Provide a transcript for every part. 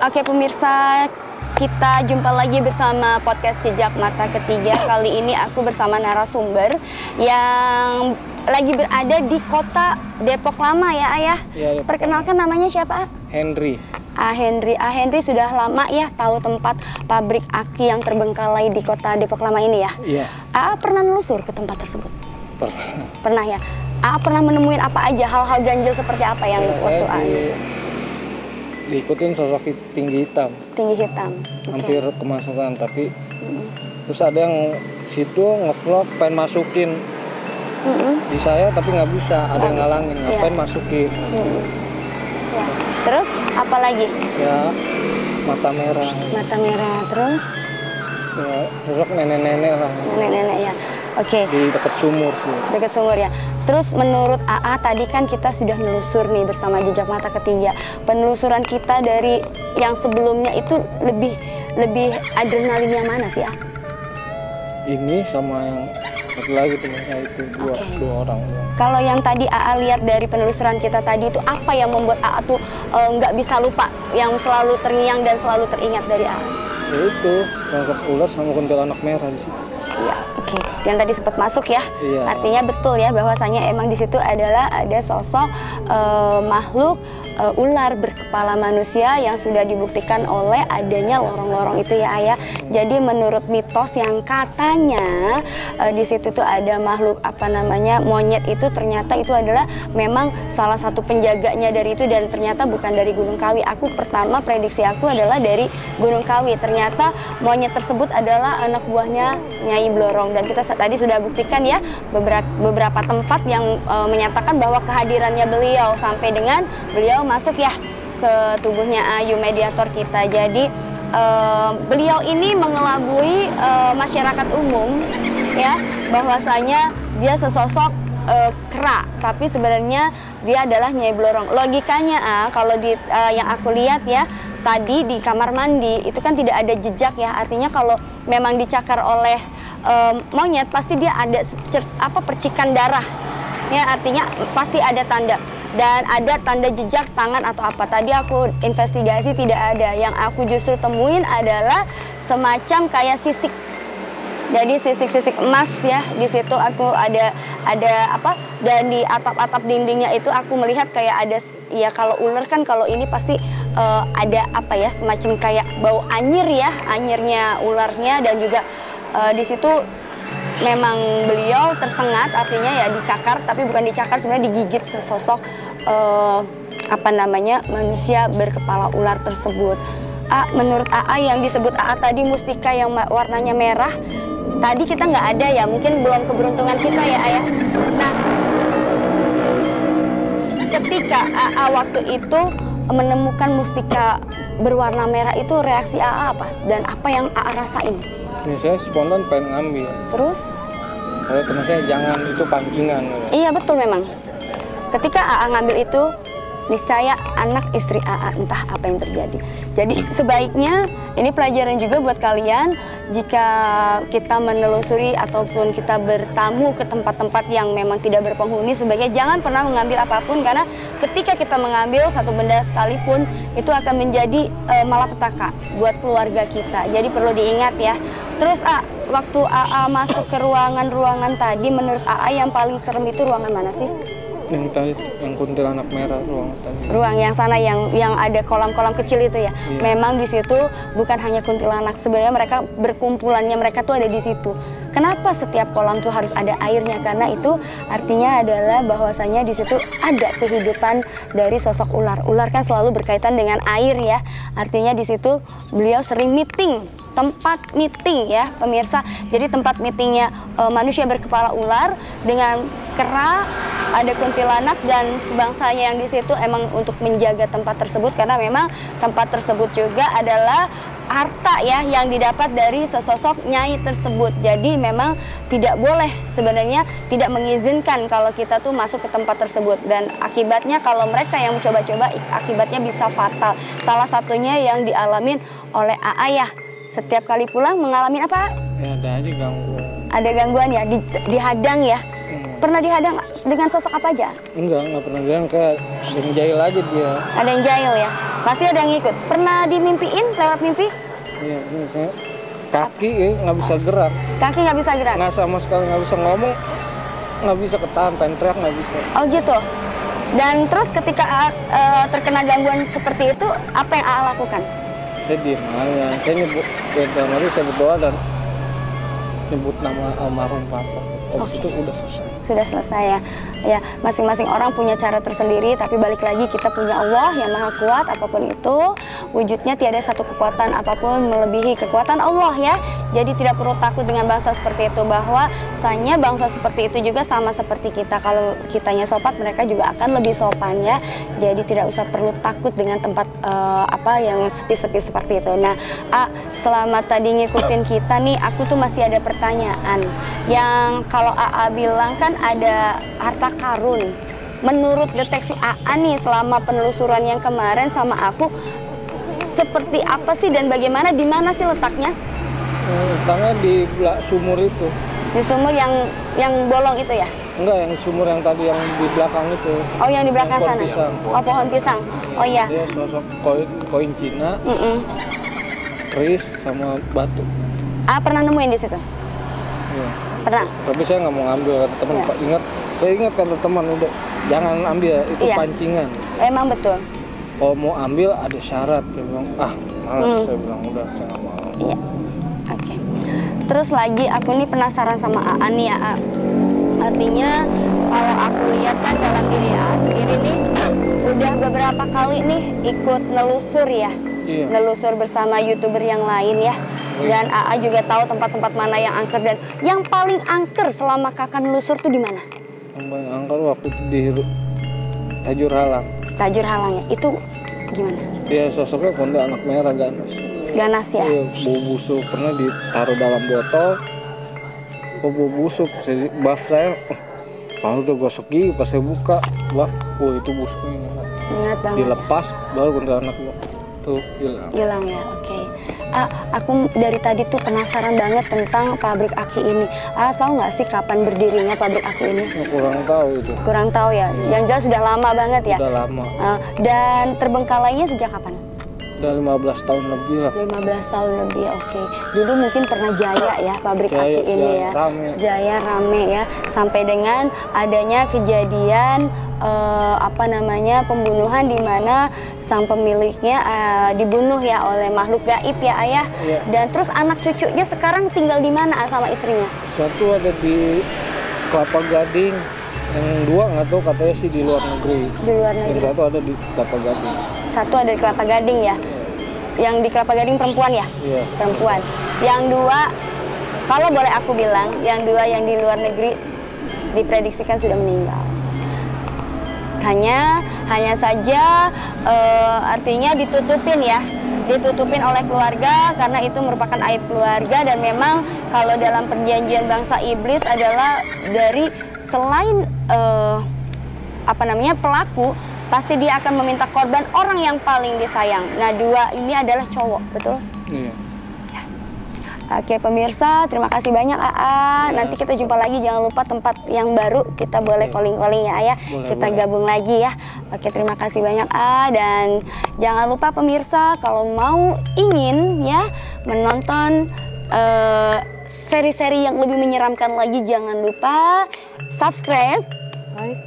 Oke pemirsa, kita jumpa lagi bersama podcast Jejak Mata Ketiga. Kali ini aku bersama narasumber yang lagi berada di kota Depok Lama ya Ayah. Ya, perkenalkan namanya siapa? Henry. Henry sudah lama ya tahu tempat pabrik aki yang terbengkalai di kota Depok Lama ini ya? Iya. Pernah nelusur ke tempat tersebut? Pernah. Pernah ya? Pernah menemuin apa aja, hal-hal ganjil seperti apa yang waktu diikutin sosok tinggi hitam. Tinggi hitam. Hampir kemasukan, tapi terus ada yang situ ngeplok pengen masukin di saya tapi nggak bisa, ada yang ngalangin, ngapain masukin. Ya. Terus apa lagi? Ya mata merah. Mata merah, terus? Ya, sosok nenek-nenek lah. Nenek-nenek ya. Oke. Di dekat sumur sih. Dekat sumur ya. Terus menurut AA tadi kan kita sudah menelusur nih bersama Jejak Mata Ketiga. Penelusuran kita dari yang sebelumnya itu lebih adrenalin yang mana sih A? Ini sama yang satu lagi teman saya itu dua orang. Kalau yang tadi AA lihat dari penelusuran kita tadi itu apa yang membuat AA tuh nggak bisa lupa, yang selalu terngiang dan selalu teringat dari AA? Ya itu, sosok ular sama kuntilanak merah di situ. Iya, oke. Yang tadi sempat masuk ya. Iya. Artinya betul ya bahwasanya emang di situ adalah ada sosok makhluk ular berkepala manusia yang sudah dibuktikan oleh adanya lorong-lorong itu ya Ayah. Jadi menurut mitos yang katanya di situ tuh ada makhluk monyet itu, ternyata itu adalah memang salah satu penjaganya dari itu, dan ternyata bukan dari Gunung Kawi. Prediksi aku adalah dari Gunung Kawi. Ternyata monyet tersebut adalah anak buahnya Nyai Blorong, dan kita tadi sudah buktikan ya beberapa tempat yang menyatakan bahwa kehadirannya beliau sampai dengan beliau masuk ya ke tubuhnya Ayu mediator kita. Jadi beliau ini mengelabui masyarakat umum ya bahwasanya dia sesosok kera, tapi sebenarnya dia adalah Nyai Blorong. Logikanya kalau yang aku lihat ya tadi di kamar mandi itu kan tidak ada jejak ya, artinya kalau memang dicakar oleh monyet pasti dia ada percikan darah ya, artinya pasti ada tanda. Dan ada tanda jejak tangan atau apa. Tadi aku investigasi tidak ada. Yang aku justru temuin adalah semacam kayak sisik. Jadi sisik-sisik emas ya. Di situ aku ada dan di atap-atap dindingnya itu aku melihat kayak ada ya, kalau ular kan kalau ini pasti ada semacam kayak bau anyir ya, anyirnya ularnya, dan juga di situ memang beliau tersengat, artinya ya dicakar, tapi bukan dicakar, sebenarnya digigit sesosok manusia berkepala ular tersebut. Menurut AA yang disebut AA tadi mustika yang warnanya merah, tadi kita nggak ada ya, mungkin belum keberuntungan kita ya Ayah. Nah, ketika AA waktu itu menemukan mustika berwarna merah itu, reaksi AA apa? Dan apa yang AA rasain? Ini saya spontan pengen ngambil. Terus? Kalau teman saya jangan, itu pancingan. Iya betul memang. Ketika AA ngambil itu, niscaya anak istri AA entah apa yang terjadi. Jadi sebaiknya ini pelajaran juga buat kalian, jika kita menelusuri ataupun kita bertamu ke tempat-tempat yang memang tidak berpenghuni, sebaiknya jangan pernah mengambil apapun, karena ketika kita mengambil satu benda sekalipun itu akan menjadi malapetaka buat keluarga kita. Jadi perlu diingat ya. Terus waktu AA masuk ke ruangan-ruangan tadi, menurut AA yang paling serem itu ruangan mana sih? Yang tadi, yang kuntilanak merah, ruang tadi. Ruang yang sana yang ada kolam-kolam kecil itu ya. Iya. Memang di situ bukan hanya kuntilanak, sebenarnya mereka berkumpulannya, mereka tuh ada di situ. Kenapa setiap kolam tuh harus ada airnya? Karena itu artinya adalah bahwasanya di situ ada kehidupan dari sosok ular. Ular kan selalu berkaitan dengan air ya. Artinya di situ beliau sering meeting, tempat meeting ya pemirsa. Jadi tempat meetingnya manusia berkepala ular dengan kera, ada kuntilanak dan sebangsanya yang di situ emang untuk menjaga tempat tersebut, karena memang tempat tersebut juga adalah harta ya yang didapat dari sesosok nyai tersebut. Jadi memang tidak boleh, sebenarnya tidak mengizinkan kalau kita tuh masuk ke tempat tersebut, dan akibatnya kalau mereka yang mencoba-coba akibatnya bisa fatal. Salah satunya yang dialamin oleh AA ya. Setiap kali pulang mengalami apa? Ya ada aja gangguan. Ada gangguan ya, dihadang ya. Pernah dihadang dengan sosok apa aja? Enggak pernah bilang, kayak ada yang jahil aja dia. Ada yang jahil ya? Pasti ada yang ngikut. Pernah dimimpiin lewat mimpi? Iya, ini saya kaki nggak bisa gerak. Kaki nggak bisa gerak? Nggak sama sekali, nggak bisa ngomong, nggak bisa ketahan, pengen teriak nggak bisa. Oh gitu. Dan terus ketika terkena gangguan seperti itu, apa yang AA lakukan? Saya diem aja. Saya nyebut, saya berdoa dan nyebut nama almarhum papa. Habis itu udah selesai. Sudah selesai ya. Ya, masing-masing orang punya cara tersendiri, tapi balik lagi kita punya Allah yang maha kuat, apapun itu wujudnya tiada satu kekuatan apapun melebihi kekuatan Allah ya. Jadi tidak perlu takut dengan bangsa seperti itu, bahwa bahwasanya bangsa seperti itu juga sama seperti kita. Kalau kitanya sopan, mereka juga akan lebih sopan ya. Jadi tidak usah perlu takut dengan tempat yang sepi-sepi seperti itu. Nah, selama tadi ngikutin kita nih, aku tuh masih ada pertanyaan. Yang kalau AA bilang kan ada harta karun. Menurut deteksi AA nih selama penelusuran yang kemarin sama aku, seperti apa sih dan bagaimana, di mana sih letaknya? Letaknya di sumur itu. Di sumur yang bolong itu ya? Enggak, yang sumur yang tadi yang di belakang itu. Oh, yang di belakang sana? Pisang. Oh, pohon pisang. Oh iya. Dia sosok koin Cina, keris sama batu. Pernah nemuin di situ? Iya. Pernah? Tapi saya nggak mau ngambil, kata teman. Ya. Pak, saya ingat kata teman, udah jangan ambil, itu iya. Pancingan. Emang betul. Kalau mau ambil ada syarat, dia bilang, malas. Saya bilang udah, saya nggak mau. Iya. Oke. Terus lagi aku nih penasaran sama AA nih ya, AA. Artinya kalau aku lihat kan dalam diri AA sendiri nih udah beberapa kali nih ikut nelusur ya. Iya. Nelusur bersama YouTuber yang lain ya. Dan AA juga tahu tempat-tempat mana yang angker, dan yang paling angker selama kakak nelusur tuh di mana? Yang paling angker waktu di Tajur Halang. Tajur Halang ya. Itu gimana? Dia sosoknya anak merah ganas. Ganas ya? Iya, bau busuk, pernah ditaruh dalam botol, bau busuk. Saya lalu udah gosok gigi, pas saya buka, itu busuknya ingat banget. Dilepas, baru kuntilanak tuh hilang ya. Oke. Aku dari tadi tuh penasaran banget tentang pabrik aki ini. Tahu nggak sih kapan berdirinya pabrik aki ini? Kurang tahu itu. Kurang tahu ya. Yang jelas sudah lama banget ya. Sudah lama. Dan terbengkalainya sejak kapan? Udah 15 tahun lebih lah. 15 tahun lebih, oke. Dulu mungkin pernah jaya ya pabrik aki ini ya. Rame. Jaya rame ya. Sampai dengan adanya kejadian pembunuhan di mana sang pemiliknya dibunuh ya oleh makhluk gaib ya Ayah. Iya. Dan terus anak cucunya sekarang tinggal di mana sama istrinya? Satu ada di Kelapa Gading, yang dua nggak tahu, katanya sih di luar negeri. Di luar negeri. Yang satu ada di Kelapa Gading. Satu ada di Kelapa Gading ya. Yang di Kelapa Gading perempuan ya? Iya. Perempuan. Yang dua, kalau boleh aku bilang, yang dua yang di luar negeri diprediksikan sudah meninggal. Hanya saja artinya ditutupin ya, ditutupin oleh keluarga karena itu merupakan aib keluarga. Dan memang kalau dalam perjanjian bangsa iblis adalah dari selain pelaku, pasti dia akan meminta korban orang yang paling disayang. Nah, dua ini adalah cowok, betul? Iya. Oke pemirsa, terima kasih banyak AA. Nanti kita jumpa lagi, jangan lupa tempat yang baru kita boleh calling-calling ya Ayah. Kita gabung lagi ya. Oke, terima kasih banyak AA. Dan jangan lupa pemirsa, kalau mau ingin ya menonton seri-seri yang lebih menyeramkan lagi, jangan lupa subscribe, like,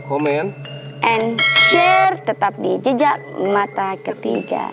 komen, and share. Tetap di Jejak Mata Ketiga.